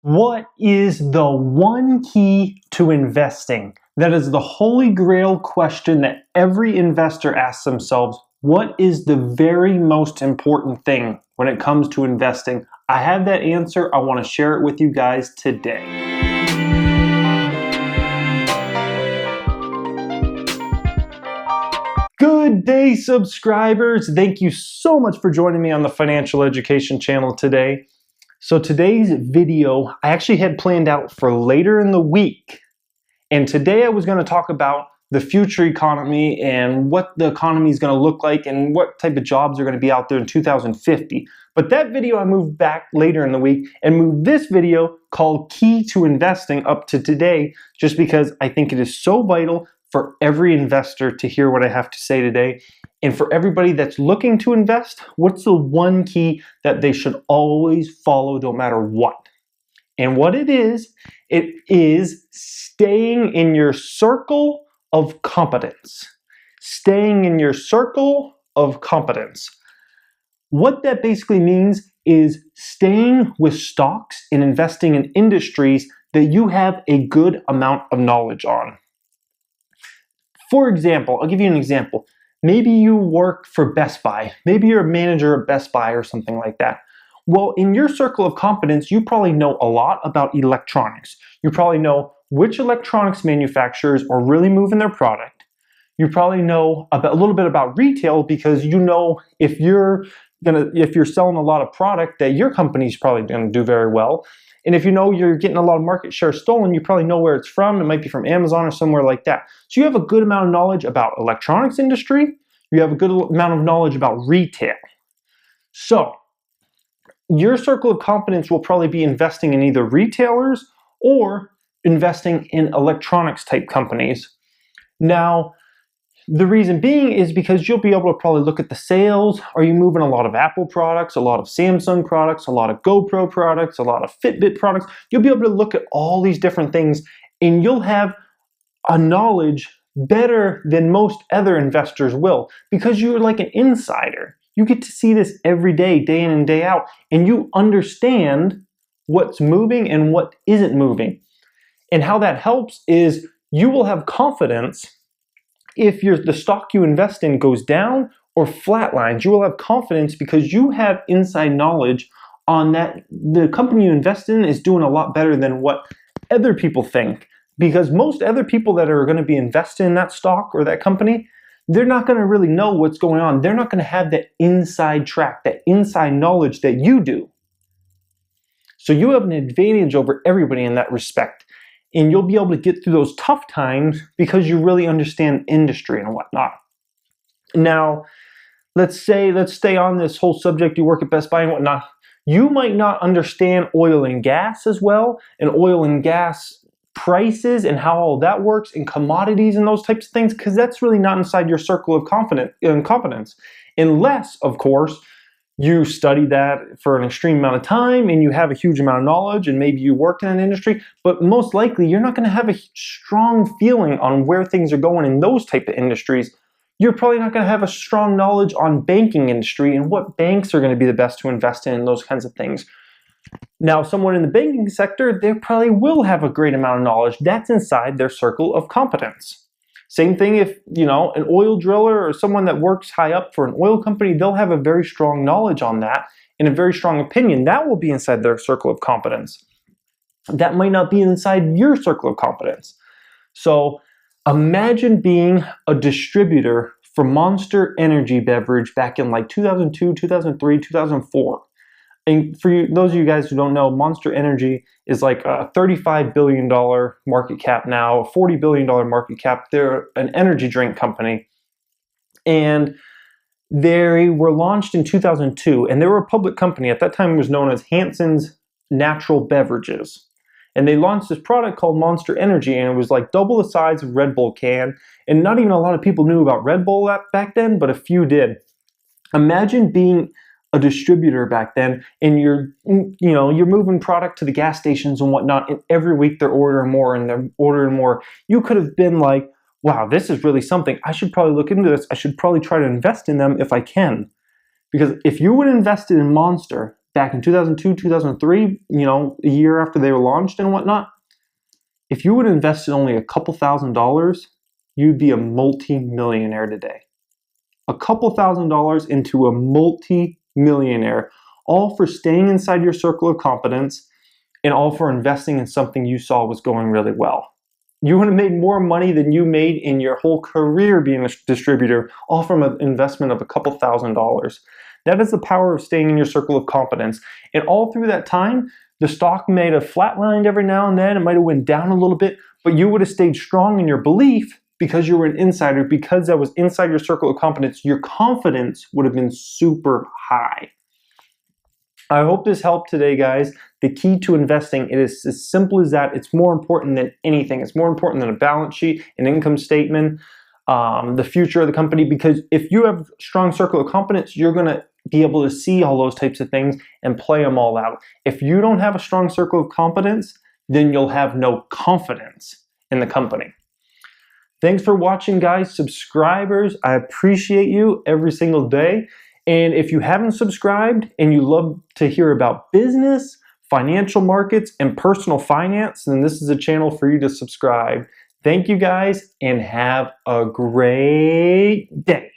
What is the one key to investing? That is the holy grail question that every investor asks themselves. What is the very most important thing when it comes to investing? I have that answer. I want to share it with you guys today. Good day, subscribers. Thank you so much for joining me on the Financial Education channel today. So today's video, I actually had planned out for later in the week. And today I was going to talk about the future economy and what the economy is going to look like and what type of jobs are going to be out there in 2050. But that video I moved back later in the week and moved this video called Key to Investing up to today, just because I think it is so vital for every investor to hear what I have to say today. And for everybody that's looking to invest, what's the one key that they should always follow no matter what? And what it is staying in your circle of competence. Staying in your circle of competence. What that basically means is staying with stocks and investing in industries that you have a good amount of knowledge on. For example, I'll give you an example. Maybe you work for Best Buy. Maybe you're a manager at Best Buy or something like that. Well, in your circle of competence, you probably know a lot about electronics. You probably know which electronics manufacturers are really moving their product. You probably know a little bit about retail because you know if you're selling a lot of product that your company's probably going to do very well. And if you know you're getting a lot of market share stolen, you probably know where it's from. It might be from Amazon or somewhere like that. So you have a good amount of knowledge about electronics industry. You have a good amount of knowledge about retail. So your circle of competence will probably be investing in either retailers or investing in electronics type companies. Now, the reason being is because you'll be able to probably look at the sales. Are you moving a lot of Apple products, a lot of Samsung products, a lot of GoPro products, a lot of Fitbit products? You'll be able to look at all these different things and you'll have a knowledge better than most other investors will because you're like an insider. You get to see this every day, day in and day out, and you understand what's moving and what isn't moving. And how that helps is you will have confidence if the stock you invest in goes down or flatlines. You will have confidence because you have inside knowledge on that the company you invest in is doing a lot better than what other people think. Because most other people that are going to be invested in that stock or that company, they're not going to really know what's going on. They're not going to have that inside track, that inside knowledge that you do. So you have an advantage over everybody in that respect. And you'll be able to get through those tough times because you really understand industry and whatnot. Now, let's stay on this whole subject. You work at Best Buy and whatnot. You might not understand oil and gas as well, and oil and gas prices and how all that works, and commodities and those types of things, because that's really not inside your circle of competence. Unless, of course, you study that for an extreme amount of time and you have a huge amount of knowledge and maybe you worked in an industry, but most likely you're not going to have a strong feeling on where things are going in those type of industries. You're probably not going to have a strong knowledge on banking industry and what banks are going to be the best to invest in and those kinds of things. Now, someone in the banking sector, they probably will have a great amount of knowledge. That's inside their circle of competence. Same thing if, an oil driller or someone that works high up for an oil company, they'll have a very strong knowledge on that and a very strong opinion. That will be inside their circle of competence. That might not be inside your circle of competence. So imagine being a distributor for Monster Energy beverage back in like 2002, 2003, 2004. And for those of you guys who don't know, Monster Energy is like a $35 billion market cap now, a $40 billion market cap. They're an energy drink company. And they were launched in 2002, and they were a public company. At that time, it was known as Hanson's Natural Beverages. And they launched this product called Monster Energy, and it was like double the size of Red Bull can. And not even a lot of people knew about Red Bull back then, but a few did. Imagine being a distributor back then, and you're moving product to the gas stations and whatnot, and every week they're ordering more and they're ordering more. You could have been like, wow, this is really something. I should probably look into this. I should probably try to invest in them if I can. Because if you would have invested in Monster back in 2002, 2003, a year after they were launched and whatnot, if you would have invested only a couple $1,000s, you'd be a multi-millionaire today. A couple $1,000s into a multi-millionaire, all for staying inside your circle of competence and all for investing in something you saw was going really well. You would have made more money than you made in your whole career being a distributor, all from an investment of a couple $1,000s. That is the power of staying in your circle of competence. And all through that time, the stock may have flatlined every now and then. It might have went down a little bit, but you would have stayed strong in your belief because you were an insider, because that was inside your circle of competence. Your confidence would have been super high. I hope this helped today, guys. The key to investing, it is as simple as that. It's more important than anything. It's more important than a balance sheet, an income statement, the future of the company, because if you have a strong circle of competence, you're going to be able to see all those types of things and play them all out. If you don't have a strong circle of competence, then you'll have no confidence in the company. Thanks for watching, guys. Subscribers, I appreciate you every single day. And if you haven't subscribed and you love to hear about business, financial markets, and personal finance, then this is a channel for you to subscribe. Thank you, guys, and have a great day.